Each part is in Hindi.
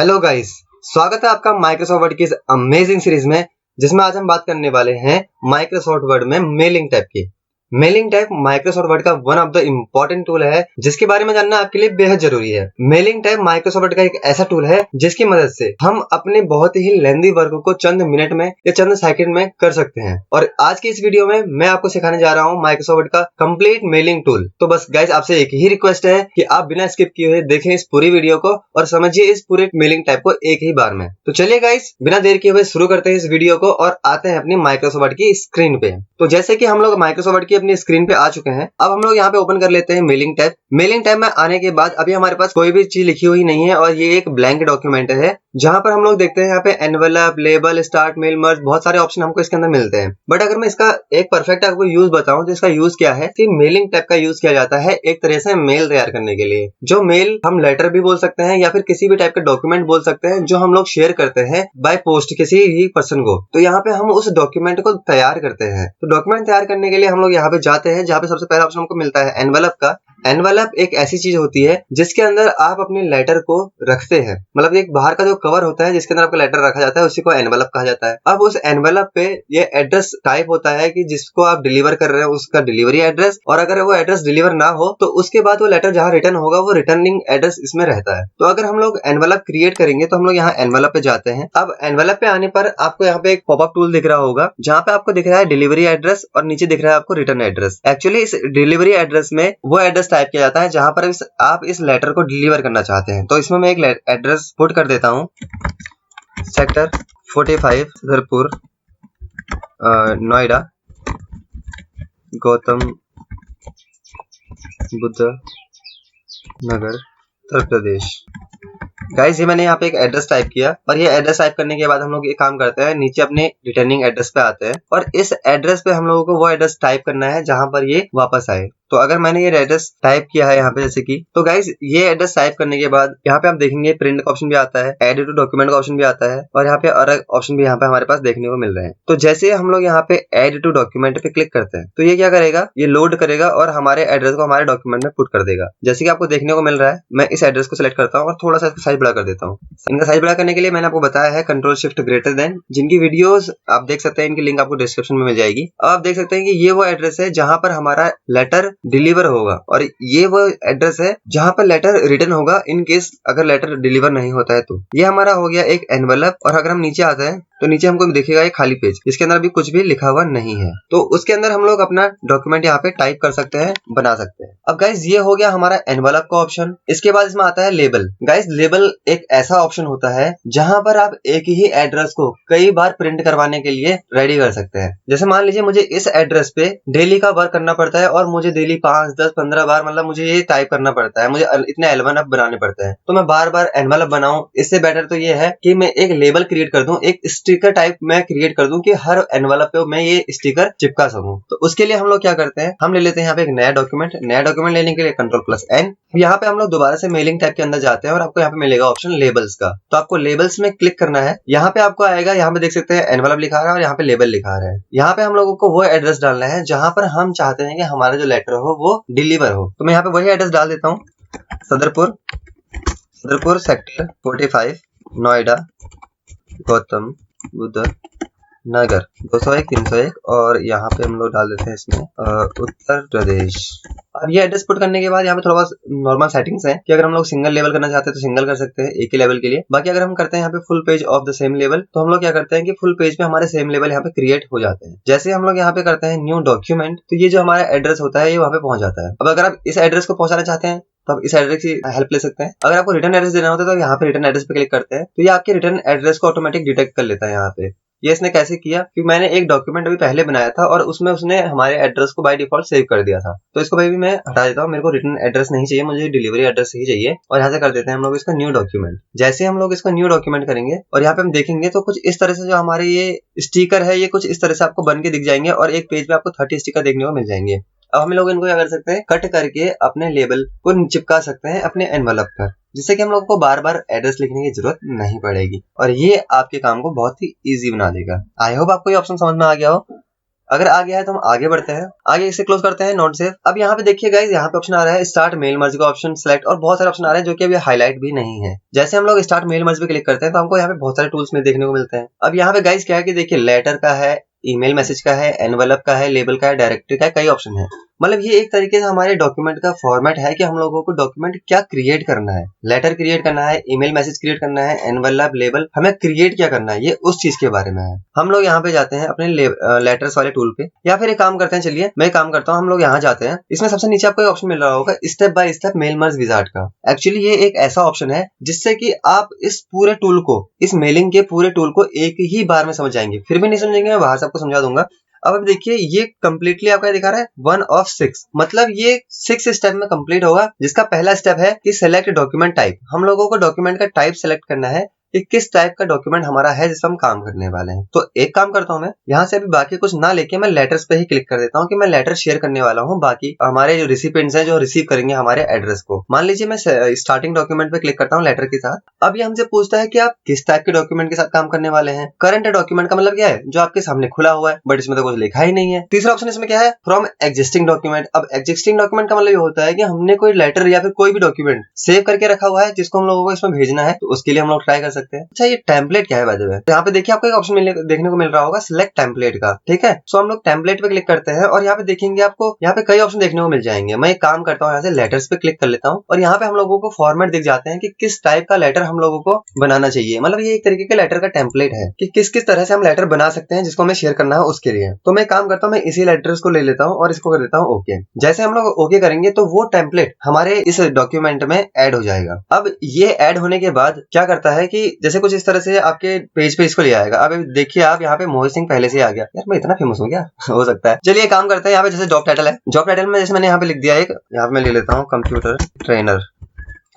हेलो गाइस, स्वागत है आपका माइक्रोसॉफ्ट वर्ड की इस अमेजिंग सीरीज में, जिसमें आज हम बात करने वाले हैं माइक्रोसॉफ्ट वर्ड में मेलिंग टैब की। मेलिंग टैब माइक्रोसॉफ्ट वर्ड का one of the important tool है, जिसके बारे में जानना आपके लिए बेहद जरूरी है। मेलिंग टैब माइक्रोसॉफ्ट वर्ड का एक ऐसा टूल है जिसकी मदद से हम अपने बहुत ही लेंथी वर्क को चंद मिनट में या चंद सेकंड में कर सकते हैं। और आज की इस वीडियो में मैं आपको सिखाने जा रहा हूँ माइक्रोसॉफ्ट वर्ड का कंप्लीट मेलिंग टूल। तो बस गाइस, आपसे एक ही रिक्वेस्ट है कि आप बिना स्किप किए हुए देखें इस पूरी वीडियो को और समझिए इस पूरे मेलिंग टैब को एक ही बार में। तो चलिए गाइस, बिना देर किए हुए शुरू करते हैं इस वीडियो को और आते हैं अपनी माइक्रोसॉफ्ट वर्ड की स्क्रीन पे। तो जैसे कि हम लोग माइक्रोसॉफ्ट वर्ड की अपनी स्क्रीन पे आ चुके हैं, अब हम लोग यहाँ पे ओपन कर लेते हैं मेलिंग टैब। मेलिंग टैब में आने के बाद अभी हमारे पास कोई भी चीज लिखी हुई नहीं है और ये एक ब्लैंक डॉक्यूमेंट है, जहां पर हम लोग देखते हैं यहाँ पे एनवेलप, लेबल, स्टार्ट, मेल, मर्ज, बहुत सारे ऑप्शन हमको इसके अंदर मिलते हैं। बट अगर मैं इसका एक परफेक्ट आपको यूज बताऊं तो इसका यूज क्या है कि मेलिंग टैब का यूज किया जाता है एक तरह से मेल तैयार करने के लिए। जो मेल हम लेटर भी बोल सकते हैं या फिर किसी भी टाइप का डॉक्यूमेंट बोल सकते हैं जो हम लोग शेयर करते हैं बाय पोस्ट किसी भी पर्सन को। तो यहाँ पे हम उस डॉक्यूमेंट को तैयार करते हैं। तो डॉक्यूमेंट तैयार करने के लिए हम लोग यहाँ पे जाते हैं, जहाँ पे सबसे पहला ऑप्शन हमको मिलता है एनवेलप का। एनवेलप एक ऐसी चीज होती है जिसके अंदर आप अपने लेटर को रखते हैं। मतलब एक बाहर का जो कवर होता है जिसके अंदर आपका लेटर रखा जाता है, उसी को एनवेलप कहा जाता है। अब उस एनवेलप पे ये एड्रेस टाइप होता है कि जिसको आप डिलीवर कर रहे हैं उसका डिलीवरी एड्रेस, और अगर वो एड्रेस डिलीवर ना हो तो उसके बाद वो लेटर जहाँ रिटर्न होगा वो रिटर्निंग एड्रेस इसमें रहता है। तो अगर हम लोग एनवेलप क्रिएट करेंगे तो हम लोग यहाँ एनवेलप पे जाते हैं। अब एनवेलप पे आने पर आपको यहाँ पे एक पॉपअप टूल दिख रहा होगा, जहाँ पे आपको दिख रहा है डिलीवरी एड्रेस और नीचे दिख रहा है आपको रिटर्न एड्रेस। एक्चुअली इस डिलीवरी एड्रेस में वो एड्रेस टाइप किया जाता है जहाँ पर आप इस लेटर को डिलीवर करना चाहते हैं। तो इसमें मैं एक एड्रेस पुट कर देता हूँ, सेक्टर 45, छतरपुर, नोएडा, गौतम बुद्ध नगर, उत्तर प्रदेश। गाइस, ये मैंने यहाँ पे एक एड्रेस टाइप किया और ये एड्रेस टाइप करने के बाद हम लोग ये काम करते हैं, नीचे अपने रिटर्निंग एड्रेस पे आते हैं और इस एड्रेस पे हम लोगों को वो एड्रेस टाइप करना है जहां पर ये वापस आए। तो अगर मैंने ये एड्रेस टाइप किया है यहाँ पे जैसे कि, तो गाइस ये एड्रेस टाइप करने के बाद यहाँ पे आप देखेंगे प्रिंट का ऑप्शन भी आता है, एड टू डॉक्यूमेंट का ऑप्शन भी आता है और यहाँ पे और ऑप्शन भी यहाँ पे हमारे पास देखने को मिल रहे हैं। तो जैसे हम लोग यहाँ पे एड टू डॉक्यूमेंट पे क्लिक करते हैं तो ये क्या करेगा, ये लोड करेगा और हमारे एड्रेस को हमारे डॉक्यूमेंट में पुट कर देगा। जैसे कि आपको देखने को मिल रहा है, मैं इस एड्रेस को सिलेक्ट करता हूँ और थोड़ा सा इसका साइज बड़ा कर देता हूँ। इनका साइज बड़ा करने के लिए मैंने आपको बताया है कंट्रोल शिफ्ट ग्रेटर देन, जिनकी वीडियोस आप देख सकते हैं, इनकी लिंक आपको डिस्क्रिप्शन में मिल जाएगी। अब आप देख सकते हैं कि ये वो एड्रेस है जहां पर हमारा लेटर डिलीवर होगा और ये वो एड्रेस है जहां पर लेटर रिटर्न होगा इन केस अगर लेटर डिलीवर नहीं होता है। तो ये हमारा हो गया एक एनवेलप। और अगर हम नीचे आते हैं तो नीचे हमको दिखेगा एक खाली पेज, इसके अंदर अभी कुछ भी लिखा हुआ नहीं है। तो उसके अंदर हम लोग अपना डॉक्यूमेंट यहाँ पे टाइप कर सकते हैं, बना सकते हैं। अब गाइस, ये हो गया हमारा एनवेलप का ऑप्शन। इसके बाद इसमें आता है लेबल। गाइस, लेबल एक ऐसा ऑप्शन होता है जहां पर आप एक ही एड्रेस को कई बार प्रिंट करवाने के लिए रेडी कर सकते हैं। जैसे मान लीजिए मुझे इस एड्रेस पे डेली का वर्क करना पड़ता है और मुझे डेली 5, 10, 15 बार मतलब मुझे ये टाइप करना पड़ता है, मुझे इतने एनवेलप बनाने पड़ते हैं। तो मैं बार बार एनवेलप बनाऊं, इससे बेटर तो ये है कि मैं एक लेबल क्रिएट कर दूं, एक स्टिकर टाइप मैं क्रिएट कर दूं कि हर एनवेलप पे मैं ये स्टिकर चिपका सकूं। तो उसके लिए हम लोग क्या करते हैं, हम ले लेते हैं यहाँ पे एक नया डॉक्यूमेंट। नया डॉक्यूमेंट लेने के लिए Ctrl+N। यहाँ पे हम लोग दोबारा से मेलिंग टैब के अंदर जाते हैं और आपको यहाँ पे मिलेगा ऑप्शन लेबल्स का। तो आपको लेबल्स में क्लिक करना है। यहाँ पे आपको आएगा, यहाँ पे देख सकते हैं एनवेलप लिखा रहा है और यहाँ पे लेबल लिखा रहा है। यहाँ पे हम लोगों को वो एड्रेस डालना है जहां पर हम चाहते हैं कि हमारा जो लेटर हो वो डिलीवर हो। तो मैं यहाँ पे वही एड्रेस डाल देता हूँ, छतरपुर, सेक्टर 45, नोएडा, गौतम बुद्ध नगर, 201, 301 और यहाँ पे हम लोग डाल देते हैं इसमें उत्तर प्रदेश। अब ये एड्रेस पुट करने के बाद यहाँ पे थोड़ा बहुत नॉर्मल सेटिंग्स हैं कि अगर हम लोग सिंगल लेवल करना चाहते हैं तो सिंगल कर सकते हैं एक ही लेवल के लिए। बाकी अगर हम करते हैं यहाँ पे full page of the same level, तो हम लोग क्या करते हैं कि फुल पेज पे हमारे सेम लेवल यहाँ पे क्रिएट हो जाते हैं। जैसे हम लोग यहाँ पे करते हैं न्यू डॉक्यूमेंट, तो ये जो हमारा एड्रेस होता है ये वहाँ पे पहुंच जाता है। अब अगर आप इस एड्रेस को पहुंचाना चाहते हैं तो आप इस एड्रेस की हेल्प ले सकते हैं। अगर आपको रिटर्न एड्रेस देना होता है तो यहाँ पे रिटर्न एड्रेस पे क्लिक करते हैं, तो ये आपके रिटर्न एड्रेस को ऑटोमेटिक डिटेक्ट कर लेता है। यहाँ पे ये इसने कैसे किया कि मैंने एक डॉक्यूमेंट अभी पहले बनाया था और उसमें उसने हमारे एड्रेस को बाय डिफॉल्ट सेव कर दिया था। तो इसको भाई मैं हटा देता हूँ, मेरे को रिटर्न एड्रेस नहीं चाहिए, मुझे डिलीवरी एड्रेस ही चाहिए। और यहाँ से कर देते हैं हम लोग इसका न्यू डॉक्यूमेंट। जैसे हम लोग इसका न्यू डॉक्यूमेंट करेंगे और यहाँ पे हम देखेंगे तो कुछ इस तरह से जो हमारे ये स्टिकर है ये कुछ इस तरह से आपको बन के दिख जाएंगे और एक पेज पे आपको 30 स्टिकर देखने को मिल जाएंगे। अब हम लोग इनको क्या कर सकते हैं, कट करके अपने लेबल को चिपका सकते हैं अपने एनवेलप पर, जिससे कि हम लोग को बार बार एड्रेस लिखने की जरूरत नहीं पड़ेगी और ये आपके काम को बहुत ही इजी बना देगा। आई होप आपको ये ऑप्शन समझ में आ गया हो। अगर आ गया है तो हम आगे बढ़ते हैं, आगे इसे क्लोज करते हैं, नॉट सेव। अब यहाँ पे देखिए गाइस, यहाँ पे ऑप्शन आ रहा है स्टार्ट मेल मर्ज का ऑप्शन, सेलेक्ट, और बहुत सारे ऑप्शन आ रहे हैं जो कि अभी हाईलाइट भी नहीं है। जैसे हम लोग स्टार्ट मेल मर्ज पे क्लिक करते हैं तो हमको यहाँ पे बहुत सारे टूल्स में देखने को मिलते हैं। अब यहाँ पे गाइस क्या है कि देखिए लेटर का है, ईमेल मैसेज का है, एनवेलप का है, लेबल का है, डायरेक्टरी का है, कई ऑप्शन है। मतलब ये एक तरीके से हमारे डॉक्यूमेंट का फॉर्मेट है कि हम लोगों को डॉक्यूमेंट क्या क्रिएट करना है। लेटर क्रिएट करना है, ईमेल मैसेज क्रिएट करना है, एनवेलप, लेबल, हमें क्रिएट क्या करना है, ये उस चीज के बारे में है। हम लोग यहाँ पे जाते हैं अपने लेटर्स वाले टूल पे, या फिर एक काम करते हैं, चलिए मैं एक काम करता हूँ, हम लोग यहाँ जाते हैं। इसमें सबसे नीचे आपको एक ऑप्शन मिल रहा होगा step by step mail merge wizard का। एक्चुअली ये एक ऐसा ऑप्शन है जिससे कि आप इस पूरे टूल को, इस मेलिंग के पूरे टूल को एक ही बार में समझ जाएंगे। फिर भी नहीं समझेंगे, मैं बाहर से आपको समझा दूंगा। अब देखिए ये कंप्लीटली आपका दिखा रहा है 1 of 6, मतलब ये 6 स्टेप में कंप्लीट होगा। जिसका पहला स्टेप है कि सेलेक्ट डॉक्यूमेंट टाइप। हम लोगों को डॉक्यूमेंट का टाइप सेलेक्ट करना है कि किस टाइप का डॉक्यूमेंट हमारा है जिस पर हम काम करने वाले हैं। तो एक काम करता हूं, मैं यहाँ से अभी बाकी कुछ ना लेके मैं लेटर्स पे ही क्लिक कर देता हूँ कि मैं लेटर शेयर करने वाला हूँ बाकी हमारे जो रिसिपिएंट्स हैं जो रिसीव करेंगे हमारे एड्रेस को। मान लीजिए मैं स्टार्टिंग डॉक्यूमेंट पे क्लिक करता हूँ लेटर के साथ। अब ये हमसे पूछता है कि आप किस टाइप के डॉक्यूमेंट के साथ काम करने वाले हैं। करंट डॉक्यूमेंट का मतलब क्या है, जो आपके सामने खुला हुआ है बट इसमें तो कुछ लिखा ही नहीं है। तीसरा ऑप्शन इसमें क्या है, फ्रॉम एग्जिस्टिंग डॉक्यूमेंट। अब एग्जिस्टिंग डॉक्यूमेंट का मतलब ये होता है कि हमने कोई लेटर या फिर कोई भी डॉक्यूमेंट सेव करके रखा हुआ है जिसको हम लोगों को इसमें भेजना है, तो उसके लिए हम लोग ट्राई कर सकते हैं। अच्छा, ये टेम्पलेट क्या है बाय द वे, यहाँ पे देखिए आपको एक ऑप्शन देखने को मिल रहा होगा सिलेक्ट टेम्पलेट का, ठीक है। सो हम लोग टेम्पलेट पे क्लिक करते हैं और यहाँ पे देखेंगे आपको यहाँ पे कई ऑप्शन देखने को मिल जाएंगे। मैं एक काम करता हूँ, यहाँ से लेटर्स पे क्लिक कर लेता हूँ और यहाँ पे हम लोगों को फॉर्मेट दिख जाते हैं कि किस टाइप का लेटर हम लोगों को बनाना चाहिए। मतलब ये एक तरीके का लेटर का टेम्पलेट है कि किस किस तरह से हम लेटर बना सकते हैं जिसको हमें शेयर करना है उसके लिए। तो मैं काम करता हूँ, मैं इसी लेटर्स को ले लेता हूँ और इसको कर देता हूँ ओके। जैसे हम लोग ओके करेंगे तो वो टेम्पलेट हमारे इस डॉक्यूमेंट में ऐड हो जाएगा। अब ये ऐड होने के बाद क्या करता है कि जैसे कुछ इस तरह से आपके पेज पे इसको ले आएगा। अब देखिए आप यहाँ पे मोहित सिंह पहले से आ गया। यार मैं इतना फेमस हूँ क्या हो सकता है। चलिए काम करते हैं, यहाँ पे जैसे जॉब टाइटल है, जॉब टाइटल में जैसे मैंने यहाँ पे लिख दिया एक, यहाँ पे मैं ले लेता हूँ कंप्यूटर ट्रेनर।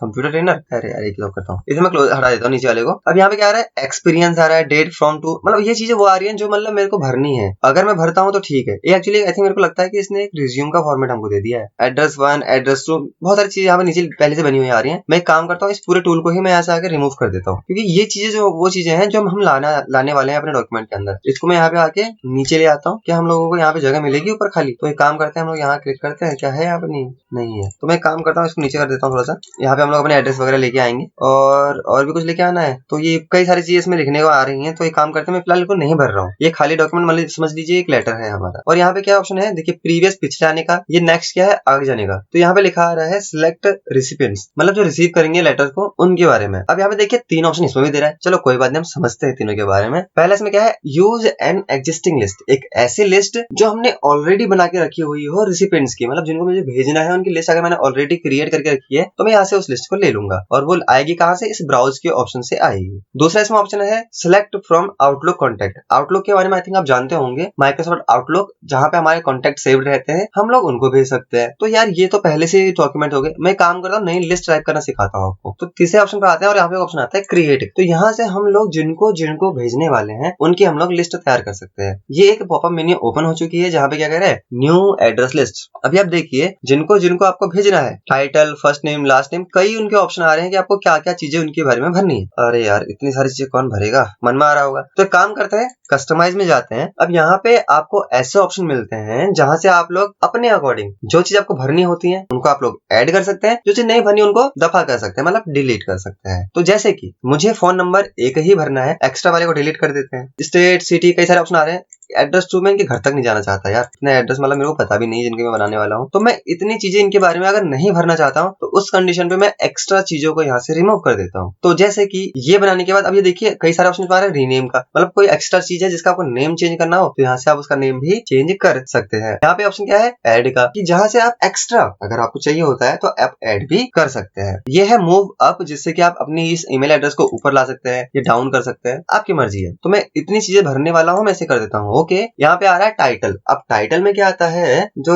कंप्यूटर ट्रेनर, अरे यार एक करता हूँ, इसे मैं क्लोज हटा देता हूँ नीचे वाले को। अब यहाँ पे क्या आ रहा है, एक्सपीरियंस आ रहा है, डेट फ्रॉम टू, मतलब ये चीजें वो आ रही हैं जो मतलब मेरे को भरनी है। अगर मैं भरता हूँ तो ठीक है। ये एक्चुअली आई थिंक मेरे को लगता है कि इसने एक रिज्यूम का फॉर्मेट हमको दे दिया है। एड्रेस 1, एड्रेस 2, बहुत सारी चीजें यहाँ पे नीचे पहले से बनी हुई आ रही है। मैं एक काम करता हूँ, इस पूरे टूल को ही मैं यहाँ से आकर रिमूव कर देता हूँ, क्योंकि ये चीजें जो वो चीजें हैं जो हम लाने वाले हैं अपने डॉक्यूमेंट के अंदर। इसको मैं यहाँ पे आके नीचे ले आता हूँ कि हम लोगों को यहाँ पे जगह मिलेगी ऊपर खाली। तो एक काम करते हैं, हम लोग यहाँ क्लिक करते हैं, क्या है यहाँ पे, नहीं है। तो मैं काम करता हूँ, इसको नीचे कर देता हूँ थोड़ा सा। यहाँ पे हम लोग अपने एड्रेस वगैरह लेके आएंगे और भी कुछ लेके आना है। तो ये कई सारी चीजें इसमें लिखने को आ रही हैं। तो एक काम करते हैं, मैं फिलहाल को नहीं भर रहा हूँ, ये खाली डॉक्यूमेंट मतलब समझ लीजिए एक लेटर है हमारा। और यहाँ पे क्या ऑप्शन है, देखिए प्रीवियस पिछले आने का, ये नेक्स्ट क्या है आगे जाने का। तो यहाँ पे लिखा आ रहा है सिलेक्ट रिसिपिएंट्स, मतलब जो रिसीव करेंगे लेटर को उनके बारे में। अब यहाँ पे देखिए 3 ऑप्शन इसमें भी दे रहा है। चलो कोई बात नहीं, हम समझते हैं तीनों के बारे में। पहले इसमें क्या है, यूज एन एग्जिस्टिंग लिस्ट, एक ऐसी लिस्ट जो हमने ऑलरेडी बना के रखी हुई हो रिसिपिएंट्स की, मतलब जिनको मुझे भेजना है उनकी लिस्ट अगर मैंने ऑलरेडी क्रिएट करके रखी है तो मैं यहाँ से उस लिस्ट को ले लूंगा और वो आएगी कहाँ से, इस ब्राउज के ऑप्शन से आएगी। दूसरा इसमें ऑप्शन है select from outlook contact. Outlook के बारे में आई थिंक आप जानते होंगे, माइक्रोसॉफ्ट आउटलुक जहाँ पे हमारे कॉन्टैक्ट सेव्ड रहते हैं, हम लोग उनको भेज सकते हैं। तो यार ये तो पहले से डॉक्यूमेंट हो गए। मैं काम करता हूँ, नई लिस्ट टाइप करना सिखाता हूँ आपको। तो तीसरे ऑप्शन पर आते हैं और यहाँ पे ऑप्शन आता है क्रिएट। तो यहाँ से हम लोग जिनको जिनको भेजने वाले हैं उनकी हम लोग लिस्ट तैयार कर सकते हैं। ये एक पॉपअप मेन्यू ओपन हो चुकी है जहाँ पे क्या कह रहा है, न्यू एड्रेस लिस्ट। अभी आप देखिए जिनको जिनको आपको भेजना है, title, first name, last name, कई उनके ऑप्शन आ रहे हैं कि आपको क्या क्या चीजें उनके बारे में भरनी है। अरे यार इतनी सारी चीजें कौन भरेगा, मन में आ रहा होगा। तो काम करते हैं, कस्टमाइज में जाते हैं। अब यहाँ पे आपको ऐसे ऑप्शन मिलते हैं जहां से आप लोग अपने अकॉर्डिंग जो चीज आपको भरनी होती है उनको आप लोग ऐड कर सकते हैं, जो चीज नहीं भरनी उनको दफा कर सकते हैं, मतलब डिलीट कर सकते हैं। तो जैसे कि मुझे फोन नंबर एक ही भरना है, एक्स्ट्रा वाले को डिलीट कर देते हैं। स्टेट, सिटी, कई सारे ऑप्शन आ रहे हैं। एड्रेस टू में इनके घर तक नहीं जाना चाहता यार, इतने एड्रेस मतलब मेरे को पता भी नहीं जिनके मैं बनाने वाला हूँ। तो मैं इतनी चीजें इनके बारे में अगर नहीं भरना चाहता हूँ तो उस कंडीशन पे मैं एक्स्ट्रा चीजों को यहाँ से रिमूव कर देता हूँ। तो जैसे कि ये बनाने के बाद अब ये देखिए कई सारे ऑप्शन आ रहे हैं रीनेम का, मतलब कोई एक्स्ट्रा चीज है जिसका आपको नेम चेंज करना हो तो यहाँ से आप उसका नेम भी चेंज कर सकते हैं। यहाँ पे ऑप्शन क्या है, ऐड का, कि जहाँ से आप एक्स्ट्रा अगर आपको चाहिए होता है तो आप ऐड भी कर सकते हैं। ये है मूव अप, जिससे कि आप अपनी इस ईमेल एड्रेस को ऊपर ला सकते हैं या डाउन कर सकते हैं, आपकी मर्जी है। तो मैं इतनी चीजें भरने वाला हूँ, मैं इसे कर देता हूँ ओके। यहाँ पे आ रहा है टाइटल। अब टाइटल में क्या आता है, जो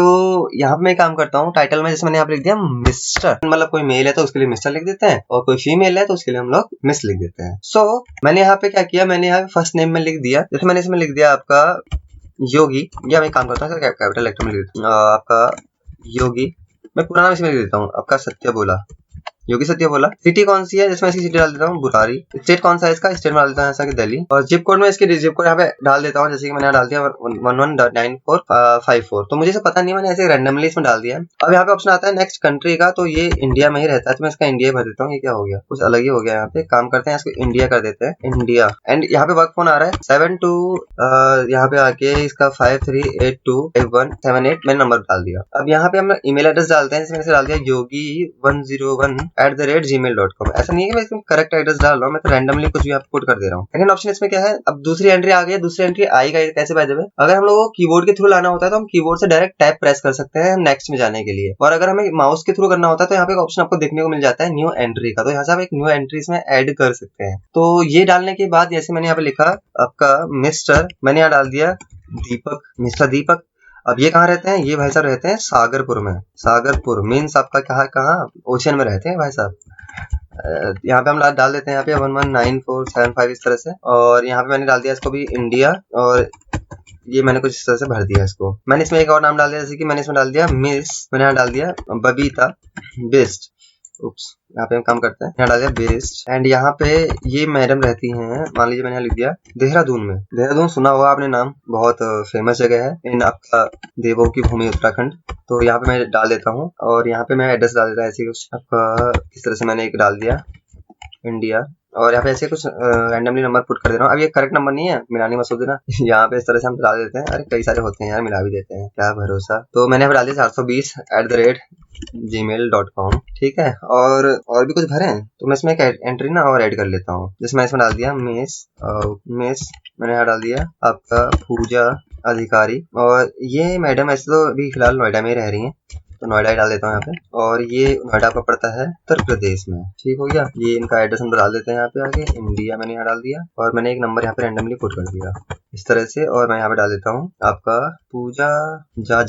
यहाँ पे मैं काम करता हूँ टाइटल में, जैसे मैंने यहाँ पे लिख दिया मिस्टर, मतलब कोई मेल है तो उसके लिए मिस्टर लिख देते हैं और कोई फीमेल है तो उसके लिए हम लोग मिस लिख देते हैं। सो मैंने यहाँ पे क्या किया, मैंने यहाँ पे फर्स्ट नेम में लिख दिया, जैसे मैंने इसमें लिख दिया आपका योगी, या मैं काम करता हूँ कैपिटल लेटर में लिख देता हूँ आपका योगी, मैं पूरा नाम इसमें लिख देता हूँ आपका सत्य बोला, योगी सत्य बोला। सिटी कौन सी है, जिसमें इसकी सिटी डाल देता हूँ बुरारी। स्टेट कौन सा है इसका, स्टेट में डाल देता हूँ ऐसा कि दिल्ली। और जिप कोड में इसकी जिप कोड यहाँ पे डाल देता हूँ, जैसे कि मैंने यहाँ डाल दिया 119454। तो मुझे इसे पता नहीं, मैंने ऐसे रैंडमली इसमें डाल दिया। अब यहाँ पे ऑप्शन आता है नेक्स्ट कंट्री का, तो ये इंडिया में ही रहता है, तो मैं इसका इंडिया भर देता हूँ। ये क्या हो गया, कुछ अलग ही हो गया। यहाँ पे काम करते हैं, इसको इंडिया कर देते हैं, इंडिया। एंड यहाँ पे वर्क फोन आ रहा है 72, यहाँ पे आके इसका 53825178 मैंने नंबर डाल दिया। अब यहाँ पे हम ईमेल एड्रेस डालते हैं, जिसमें से डाल दिया yogi101@gmail.com। ऐसा नहीं है कि मैं इसमें करेक्ट एड्रेस डाल रहा हूँ, मैं तो रैंडमली कुछ भी आप पुट कर दे रहा हूँ। सेकंड ऑप्शन इसमें क्या है, अब दूसरी एंट्री आ गई है। दूसरी एंट्री आएगा कैसे बाय द वे, अगर हम लोगों को कीबोर्ड के थ्रू लाना होता है तो हम कीबोर्ड से डायरेक्ट टैब प्रेस कर सकते हैं नेक्स्ट में जाने के लिए, और अगर हमें माउस के थ्रू करना होता है तो यहाँ पे एक ऑप्शन आपको देखने को मिल जाता है न्यू एंट्री का, तो यहाँ से आप एक न्यू एंट्री इसमें ऐड कर सकते हैं। तो ये डालने के बाद जैसे मैंने यहाँ पे लिखा आपका मिस्टर, मैंने यहाँ डाल दिया दीपक, मिस्टर दीपक। अब ये कहाँ रहते हैं, ये भाई साहब रहते हैं सागरपुर में। सागरपुर मीन्स आपका कहाँ ओशन में रहते हैं भाई साहब। यहाँ पे हम डाल देते हैं यहाँ पे 119475 इस तरह से, और यहाँ पे मैंने डाल दिया इसको भी इंडिया, और ये मैंने कुछ इस तरह से भर दिया इसको। मैंने इसमें एक और नाम डाल दिया, जैसे कि मैंने इसमें डाल दिया मिस, मैंने यहाँ डाल दिया बबीता बेस्ट। उप्स, यहाँ पे हम काम करते हैं, यहाँ डाल दिया बेस्ट। एंड यहाँ पे ये मैडम रहती हैं, मान लीजिए मैंने यहाँ लिख दिया देहरादून में। देहरादून सुना होगा आपने नाम, बहुत फेमस जगह है इन आपका देवों की भूमि उत्तराखंड। तो यहाँ पे मैं डाल देता हूँ, और यहाँ पे मैं एड्रेस डाल देता हूँ ऐसे कुछ आपका, इस तरह से मैंने एक डाल दिया इंडिया, और यहाँ पे ऐसे कुछ रैंडमली नंबर पुट कर दे रहा हूँ। अब ये करेक्ट नंबर नहीं है, मिलानी मत सोच देना। यहाँ पे इस तरह से हम डाल देते हैं, अरे कई सारे होते हैं यार, मिला भी देते हैं, क्या भरोसा। तो मैंने यहाँ पे डाल दिया 420@gmail.com, ठीक है। और भी कुछ भरे हैं, तो मैं इसमें एक एंट्री ना और ऐड कर लेता हूँ, जिसमें इसमें डाल दिया मिस, मैंने यहाँ डाल दिया आपका पूजा अधिकारी। और ये मैडम ऐसे तो अभी फिलहाल नोएडा में ही रह रही हैं, तो नोएडा ही डाल देता हूँ यहाँ पे। और ये नोएडा का पड़ता है उत्तर प्रदेश में, ठीक हो गया। ये इनका एड्रेस हम डाल देते हैं यहाँ पे आगे, इंडिया मैंने यहाँ डाल दिया, और मैंने एक नंबर यहाँ पे रैंडमली पुट कर दिया इस तरह से, और मैं यहाँ पे डाल देता हूँ आपका पूजा जा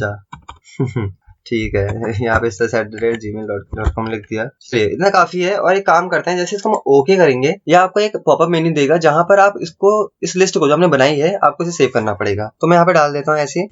ठीक है। यहाँ पे इस तरह से @gmail.com लिख दिया। चलिए इतना काफी है। और एक काम करते हैं, जैसे इसको हम ओके करेंगे, या आपको एक पॉपअप मेन्यू देगा जहां पर आप इसको, इस लिस्ट को जो हमने बनाई है, आपको इसे सेव करना पड़ेगा। तो मैं यहाँ पे डाल देता हूँ ऐसे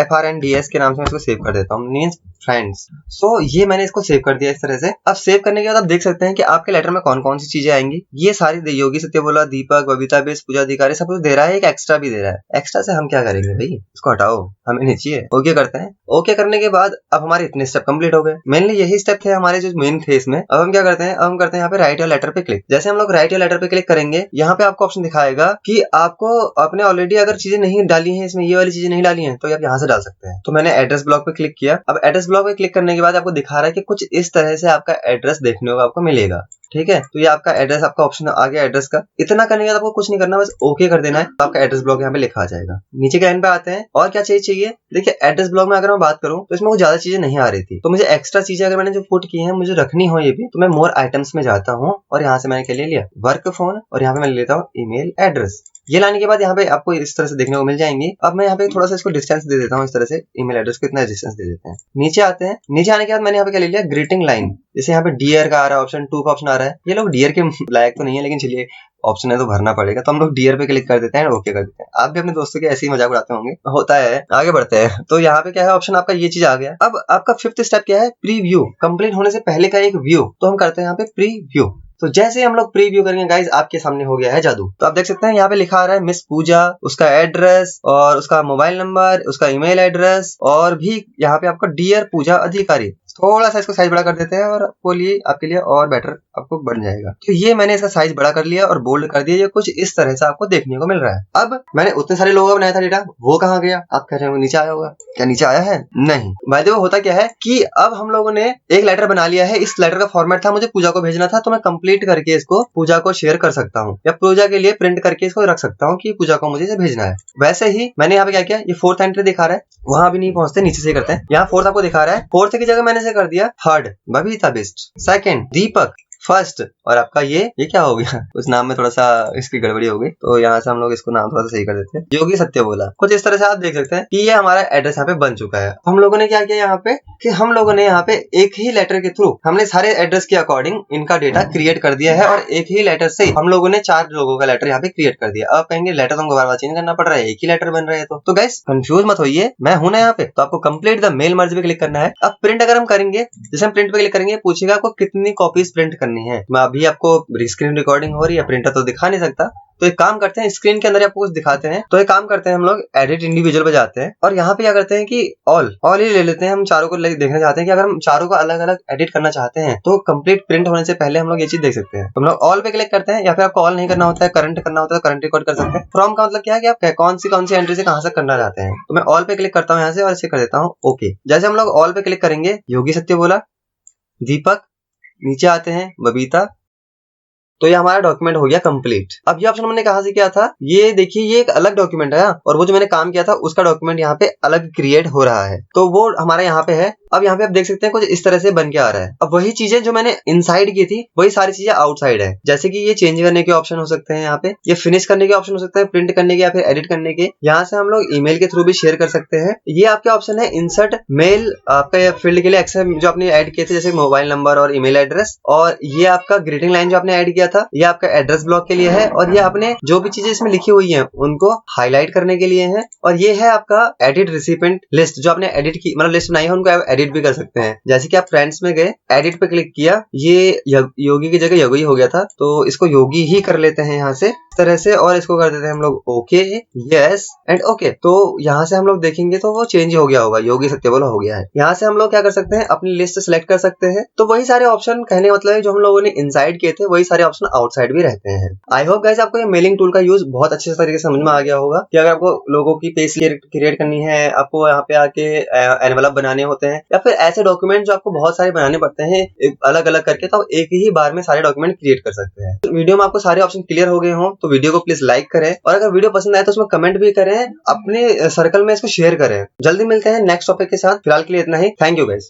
FRNDS के नाम से मैं इसको सेव कर देता हूँ, मीन्स फ्रेंड्स। सो ये मैंने इसको सेव कर दिया इस तरह से। अब सेव करने के बाद आप देख सकते हैं कि आपके लेटर में कौन कौन सी चीजें आएंगी। ये सारी योगी सत्य बोला, दीपक, बबीता बेस, पूजा अधिकारी सब कुछ दे रहा है, एक एक्स्ट्रा भी दे रहा है। एक्स्ट्रा से हम क्या करेंगे भाई, इसको हटाओ, हमें नहीं चाहिए। ओके करते हैं। ओके करने के बाद अब हमारे इतने स्टेप कंप्लीट हो गए। मेनली यही स्टेप थे हमारे जो मेन थे इसमें। अब हम क्या करते हैं, अब हम करते हैं यहाँ पे राइट योर लेटर पे क्लिक। जैसे हम लोग राइट योर लेटर पे क्लिक करेंगे, यहाँ पे आपको ऑप्शन दिखाएगा कि आपको अपने ऑलरेडी अगर चीजें नहीं डाली हैं इसमें, ये वाली चीजें नहीं डाली हैं, तो आप यहाँ से डाल सकते हैं। तो मैंने एड्रेस ब्लॉक पे क्लिक किया। अब एड्रेस ब्लॉक पे क्लिक करने के बाद आपको दिखा रहा है कि कुछ इस तरह से आपका एड्रेस देखने को आपको मिलेगा, ठीक है। तो ये आपका एड्रेस, आपका ऑप्शन आ गया एड्रेस का। इतना करने के बाद आपको कुछ नहीं करना, बस ओके कर देना है, तो आपका एड्रेस ब्लॉक यहाँ पे लिखा आ जाएगा। नीचे के एंड पे आते हैं, और क्या चाहिए। देखिए एड्रेस ब्लॉक में अगर मैं बात करूं तो इसमें कुछ ज्यादा चीजें नहीं आ रही थी, तो मुझे एक्स्ट्रा चीजें अगर मैंने जो पुट की हैं मुझे रखनी हो ये भी, तो मैं मोर आइटम्स में जाता हूँ, और यहाँ से मैंने क्या ले लिया, वर्क फोन, और यहाँ पे मैं ले लेता हूँ ईमेल एड्रेस। ये लाने के बाद यहाँ पे आपको इस तरह से देखने को मिल जाएंगे। अब मैं यहाँ पे थोड़ा सा इसको डिस्टेंस दे देता हूँ, इस तरह से ईमेल एड्रेस को इतना डिस्टेंस दे देते हैं। नीचे आते हैं, नीचे आने के बाद मैंने यहाँ पे क्या ले लिया, ग्रीटिंग लाइन। जैसे यहाँ पे डियर का आ रहा है ऑप्शन, 2 का ऑप्शन आ रहा है। ये लोग डियर के लायक तो नहीं है, लेकिन चलिए ऑप्शन है तो भरना पड़ेगा, तो हम लोग डियर पे क्लिक कर देते हैं, ओके कर देते हैं। आप भी अपने दोस्तों के ऐसे ही मजाक उड़ाते होंगे, होता है। आगे बढ़ते हैं। तो यहाँ पे क्या है ऑप्शन, आपका ये चीज आ गया। अब आपका 5th स्टेप क्या है, प्रीव्यू। कंप्लीट होने से पहले का एक व्यू, तो हम करते हैं यहाँ पे प्रीव्यू। तो जैसे हम लोग प्रीव्यू करेंगे गाइस, आपके सामने हो गया है जादू। तो आप देख सकते हैं यहाँ पे लिखा आ रहा है मिस पूजा, उसका एड्रेस और उसका मोबाइल नंबर, उसका ईमेल एड्रेस, और भी यहाँ पे आपका डियर पूजा अधिकारी। थोड़ा सा इसको साइज बड़ा कर देते हैं, और आपके लिए और बेटर आपको बन जाएगा। तो ये मैंने इसका साइज बड़ा कर लिया और बोल्ड कर दिया। ये कुछ इस तरह से आपको देखने को मिल रहा है। अब मैंने उतने सारे लोगों का बनाया था डेटा, वो कहाँ गया? आप कह रहे हो नीचे आया होगा, क्या नीचे आया है? नहीं भाई, देखो होता क्या है कि अब हम लोगों ने एक लेटर बना लिया है। इस लेटर का फॉर्मेट था, मुझे पूजा को भेजना था, तो मैं कंप्लीट करके इसको पूजा को शेयर कर सकता हूँ, या पूजा के लिए प्रिंट करके इसको रख सकता हूँ कि पूजा को मुझे इसे भेजना है। वैसे ही मैंने यहाँ पे क्या किया, ये 4th एंट्री दिखा रहा है, वहां भी नहीं पहुंचते, नीचे से करते हैं। यहाँ 4th आपको दिखा रहा है, 4th की जगह मैंने इसे कर दिया 3rd बबीता बेस्ट, 2nd दीपक, फर्स्ट, और आपका ये क्या हो गया, उस नाम में थोड़ा सा इसकी गड़बड़ी हो गई, तो यहाँ से हम लोग इसको नाम थोड़ा सा सही कर देते हैं, योगी सत्य बोला। कुछ इस तरह से आप देख सकते हैं कि ये हमारा एड्रेस यहाँ पे बन चुका है। हम लोगों ने क्या किया यहाँ पे कि हम लोगों ने यहाँ पे एक ही लेटर के थ्रू हमने सारे एड्रेस के अकॉर्डिंग इनका डेटा क्रिएट कर दिया है, और एक ही लेटर से हम लोगों ने 4 लोगों का लेटर यहाँ पे क्रिएट कर दिया। अब कहेंगे लेटर तो हमको बार बार चेंज करना पड़ रहा है, एक ही लेटर बन रहे हैं। तो गाइस कंफ्यूज मत होइए, मैं हूं ना यहाँ पे। तो आपको कंप्लीट द मेल मर्ज पे क्लिक करना है। अब प्रिंट अगर हम करेंगे, जैसे हम प्रिंट पे क्लिक करेंगे, पूछेगा आपको कितनी कॉपीज प्रिंट करनी है। मैं अभी आपको स्क्रीन रिकॉर्डिंग हो रही है, प्रिंटर तो दिखा नहीं सकता, तो एक काम करते हैं, स्क्रीन के अंदर आपको कुछ दिखाते हैं। तो एक काम करते हैं, हम लोग एडिट इंडिविजुअल पे जाते हैं, और यहाँ पे क्या करते हैं कि ऑल ही ले लेते हैं। हम चारों को देखना चाहते हैं कि अगर हम चारों को अलग अलग एडिट करना चाहते हैं तो कंप्लीट प्रिंट होने से पहले हम लोग ये चीज देख सकते हैं। तो हम लोग ऑल पे क्लिक करते हैं, या फिर आपको ऑल नहीं करना होता है, करंट करना होता है, करंट रिकॉर्ड कर सकते हैं। फ्रॉम का मतलब क्या है कि आप कौन सी एंट्री से कहां से करना चाहते हैं। तो मैं ऑल पे क्लिक करता हूँ यहाँ से, और इसे कर देता हूँ ओके। जैसे हम लोग ऑल पे क्लिक करेंगे, योगी सत्य बोला, दीपक, नीचे आते हैं बबीता, तो ये हमारा डॉक्यूमेंट हो गया कंप्लीट। अब ये ऑप्शन मैंने कहां से किया था, ये देखिए ये एक अलग डॉक्यूमेंट है, और वो जो मैंने काम किया था उसका डॉक्यूमेंट यहाँ पे अलग क्रिएट हो रहा है, तो वो हमारा यहाँ पे है। अब यहाँ पे आप देख सकते हैं कुछ इस तरह से बन के आ रहा है। अब वही चीजें जो मैंने इनसाइड की थी वही सारी चीजें आउटसाइड है। जैसे कि ये चेंज करने के ऑप्शन हो सकते हैं, यहाँ पे ये फिनिश करने के ऑप्शन हो सकते हैं, प्रिंट करने के या फिर एडिट करने के। यहाँ से हम लोग ईमेल के थ्रू भी शेयर कर सकते हैं। ये आपके ऑप्शन है इंसर्ट मेल, आपका फील्ड के लिए एक्सेस जो आपने ऐड किए थे, जैसे मोबाइल नंबर और ईमेल एड्रेस, और ये आपका ग्रीटिंग लाइन जो आपने ऐड किया था, ये आपका एड्रेस ब्लॉक के लिए है, और ये आपने जो भी चीजें इसमें लिखी हुई है उनको हाईलाइट करने के लिए है। और ये है आपका एडिट रिसिपेंट लिस्ट, जो आपने एडिट की मतलब लिस्ट बनाई है उनको एडिट भी कर सकते हैं। जैसे कि आप फ्रेंड्स में गए, एडिट पे क्लिक किया, ये योगी की जगह योगी हो गया था, तो इसको योगी ही कर लेते हैं यहाँ से इस तरह से, और इसको कर देते हैं हम लोग ओके, यस एंड ओके। तो यहाँ से हम लोग देखेंगे तो वो चेंज हो गया होगा, योगी सत्यबोला हो गया है। यहाँ से हम लोग क्या कर सकते हैं, अपनी लिस्ट सेलेक्ट कर सकते हैं। तो वही सारे ऑप्शन, कहने का मतलब है जो हम लोगों ने इनसाइड किए थे वही सारे ऑप्शन आउटसाइड भी रहते हैं। आई होप गाइस आपको ये मेलिंग टूल का यूज बहुत अच्छे तरीके से समझ में आ गया होगा कि अगर आपको लोगों की पेज क्रिएट करनी है, आपको यहाँ पे आके एनवेलप बनाने होते हैं, या फिर ऐसे डॉक्यूमेंट जो आपको बहुत सारे बनाने पड़ते हैं अलग अलग करके, तो आप एक ही बार में सारे डॉक्यूमेंट क्रिएट कर सकते हैं। तो वीडियो में आपको सारे ऑप्शन क्लियर हो गए हों तो वीडियो को प्लीज लाइक करें, और अगर वीडियो पसंद आए तो उसमें कमेंट भी करें, अपने सर्कल में इसको शेयर करें। जल्दी मिलते हैं नेक्स्ट टॉपिक के साथ, फिलहाल के लिए इतना ही। Thank you guys.